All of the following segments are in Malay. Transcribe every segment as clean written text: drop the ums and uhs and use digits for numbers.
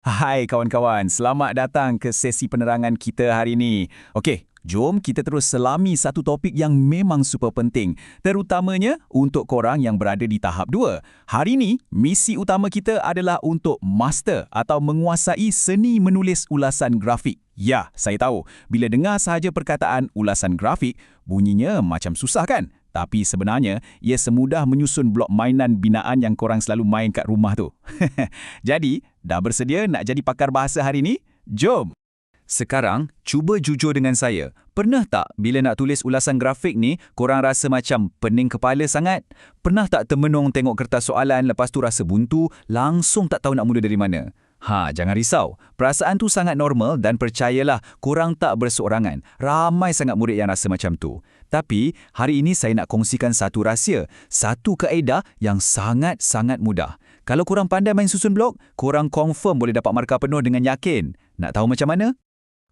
Hai kawan-kawan, selamat datang ke sesi penerangan kita hari ini. Okey, jom kita terus selami satu topik yang memang super penting, terutamanya untuk korang yang berada di tahap 2. Hari ini, misi utama kita adalah untuk master atau menguasai seni menulis ulasan grafik. Ya, saya tahu, bila dengar sahaja perkataan ulasan grafik, bunyinya macam susah kan? Tapi sebenarnya, ia semudah menyusun blok mainan binaan yang korang selalu main kat rumah tu. Jadi, dah bersedia nak jadi pakar bahasa hari ni? Jom! Sekarang, cuba jujur dengan saya. Pernah tak bila nak tulis ulasan grafik ni, korang rasa macam pening kepala sangat? Pernah tak termenung tengok kertas soalan lepas tu rasa buntu, langsung tak tahu nak mula dari mana? Jangan risau. Perasaan tu sangat normal dan percayalah, korang tak berseorangan. Ramai sangat murid yang rasa macam tu. Tapi, hari ini saya nak kongsikan satu rahsia, satu kaedah yang sangat-sangat mudah. Kalau korang pandai main susun blok, korang confirm boleh dapat markah penuh dengan yakin. Nak tahu macam mana?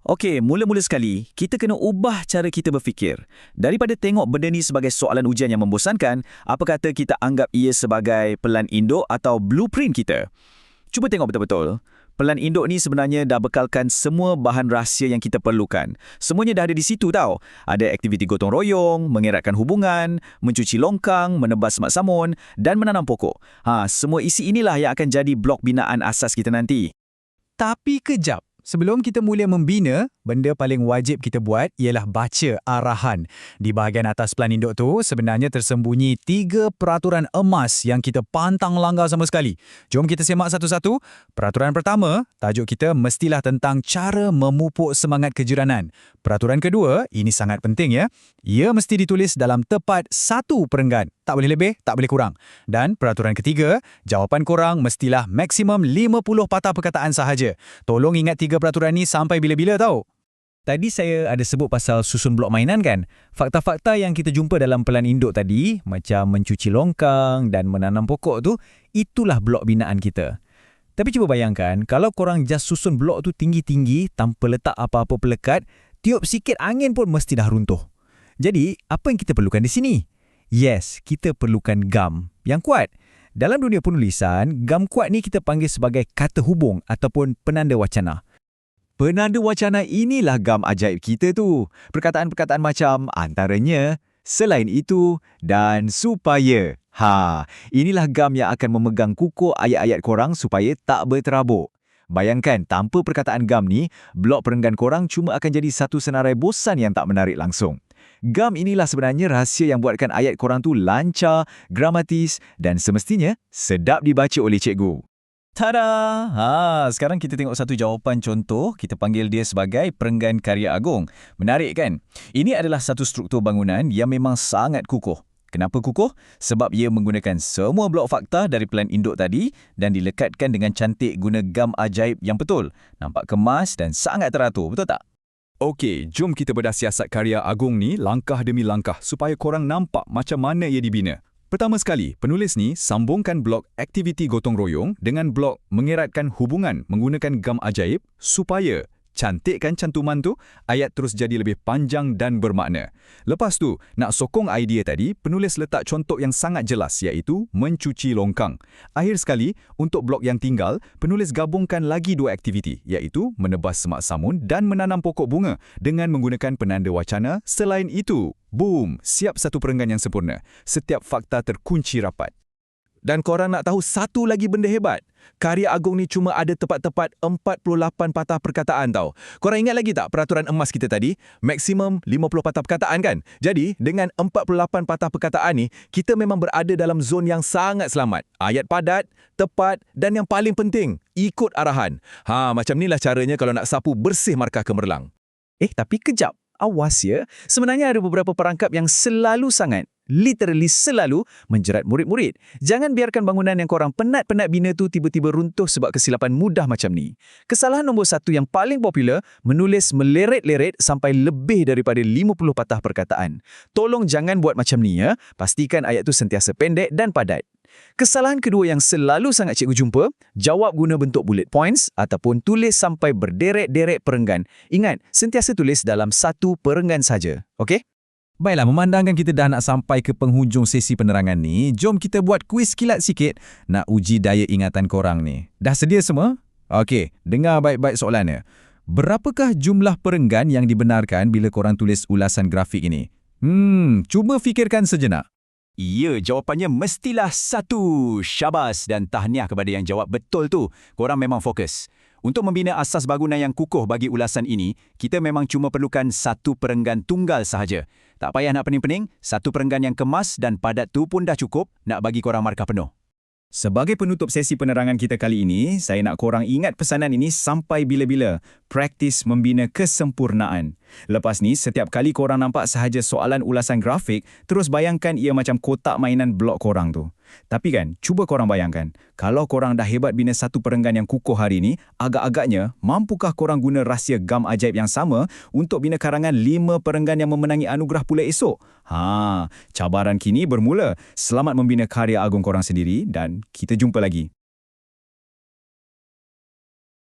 Okey, mula-mula sekali, kita kena ubah cara kita berfikir. Daripada tengok benda ni sebagai soalan ujian yang membosankan, apa kata kita anggap ia sebagai pelan induk atau blueprint kita? Cuba tengok betul-betul. Pelan induk ni sebenarnya dah bekalkan semua bahan rahsia yang kita perlukan. Semuanya dah ada di situ tau. Ada aktiviti gotong royong, mengeratkan hubungan, mencuci longkang, menebas semak samun dan menanam pokok. Semua isi inilah yang akan jadi blok binaan asas kita nanti. Tapi kejap, sebelum kita mula membina, benda paling wajib kita buat ialah baca arahan. Di bahagian atas pelan induk tu, sebenarnya tersembunyi 3 peraturan emas yang kita pantang langgar sama sekali. Jom kita semak satu-satu. Peraturan pertama, tajuk kita mestilah tentang cara memupuk semangat kejiranan. Peraturan kedua, ini sangat penting ya. Ia mesti ditulis dalam tepat 1 perenggan. Tak boleh lebih, tak boleh kurang. Dan peraturan ketiga, jawapan korang mestilah maksimum 50 patah perkataan sahaja. Tolong ingat 3 peraturan ni sampai bila-bila tau. Tadi saya ada sebut pasal susun blok mainan kan? Fakta-fakta yang kita jumpa dalam pelan induk tadi, macam mencuci longkang dan menanam pokok tu, itulah blok binaan kita. Tapi cuba bayangkan, kalau korang just susun blok tu tinggi-tinggi tanpa letak apa-apa pelekat, tiup sikit angin pun mesti dah runtuh. Jadi, apa yang kita perlukan di sini? Yes, kita perlukan gam yang kuat. Dalam dunia penulisan, gam kuat ni kita panggil sebagai kata hubung ataupun penanda wacana. Penanda wacana inilah gam ajaib kita tu. Perkataan-perkataan macam antaranya, selain itu, dan supaya. Inilah gam yang akan memegang kukuh ayat-ayat korang supaya tak berterabuk. Bayangkan, tanpa perkataan gam ni, blok perenggan korang cuma akan jadi satu senarai bosan yang tak menarik langsung. Gam inilah sebenarnya rahsia yang buatkan ayat korang tu lancar, gramatis dan semestinya sedap dibaca oleh cikgu. Tada! Sekarang kita tengok satu jawapan contoh, kita panggil dia sebagai perenggan karya agung. Menarik kan? Ini adalah satu struktur bangunan yang memang sangat kukuh. Kenapa kukuh? Sebab ia menggunakan semua blok fakta dari pelan induk tadi dan dilekatkan dengan cantik guna gam ajaib yang betul. Nampak kemas dan sangat teratur, betul tak? Okey, jom kita bedah siasat karya agung ni langkah demi langkah supaya korang nampak macam mana ia dibina. Pertama sekali, penulis ni sambungkan blok aktiviti gotong royong dengan blok mengeratkan hubungan menggunakan gam ajaib supaya cantikkan cantuman tu, ayat terus jadi lebih panjang dan bermakna. Lepas tu, nak sokong idea tadi, penulis letak contoh yang sangat jelas iaitu mencuci longkang. Akhir sekali, untuk blok yang tinggal, penulis gabungkan lagi 2 aktiviti iaitu menebas semak samun dan menanam pokok bunga dengan menggunakan penanda wacana. Selain itu, boom, siap satu perenggan yang sempurna. Setiap fakta terkunci rapat. Dan korang nak tahu satu lagi benda hebat? Karya agung ni cuma ada tepat-tepat 48 patah perkataan tau. Korang ingat lagi tak peraturan emas kita tadi? Maksimum 50 patah perkataan kan? Jadi, dengan 48 patah perkataan ni, kita memang berada dalam zon yang sangat selamat. Ayat padat, tepat dan yang paling penting, ikut arahan. Macam inilah caranya kalau nak sapu bersih markah kemerlang. Tapi kejap. Awas ya, sebenarnya ada beberapa perangkap yang selalu sangat, literally selalu menjerat murid-murid. Jangan biarkan bangunan yang korang penat-penat bina tu tiba-tiba runtuh sebab kesilapan mudah macam ni. Kesalahan nombor 1 yang paling popular, menulis meleret-leret sampai lebih daripada 50 patah perkataan. Tolong jangan buat macam ni ya, pastikan ayat tu sentiasa pendek dan padat. Kesalahan kedua yang selalu sangat cikgu jumpa, jawab guna bentuk bullet points ataupun tulis sampai berderet-deret perenggan. Ingat, sentiasa tulis dalam 1 perenggan saja. Okey? Baiklah, memandangkan kita dah nak sampai ke penghujung sesi penerangan ni, jom kita buat kuis kilat sikit nak uji daya ingatan korang ni. Dah sedia semua? Okey, dengar baik-baik soalannya. Berapakah jumlah perenggan yang dibenarkan bila korang tulis ulasan grafik ini? Cuba fikirkan sejenak. Ya, jawapannya mestilah 1. Syabas dan tahniah kepada yang jawab betul tu. Korang memang fokus. Untuk membina asas bangunan yang kukuh bagi ulasan ini, kita memang cuma perlukan 1 perenggan tunggal sahaja. Tak payah nak pening-pening, 1 perenggan yang kemas dan padat tu pun dah cukup nak bagi korang markah penuh. Sebagai penutup sesi penerangan kita kali ini, saya nak korang ingat pesanan ini sampai bila-bila. Praktis membina kesempurnaan. Lepas ni, setiap kali korang nampak sahaja soalan ulasan grafik, terus bayangkan ia macam kotak mainan blok korang tu. Tapi kan, cuba korang bayangkan, kalau korang dah hebat bina 1 perenggan yang kukuh hari ini, agak-agaknya, mampukah korang guna rahsia gam ajaib yang sama untuk bina karangan 5 perenggan yang memenangi anugerah pula esok? Cabaran kini bermula. Selamat membina karya agung korang sendiri dan kita jumpa lagi.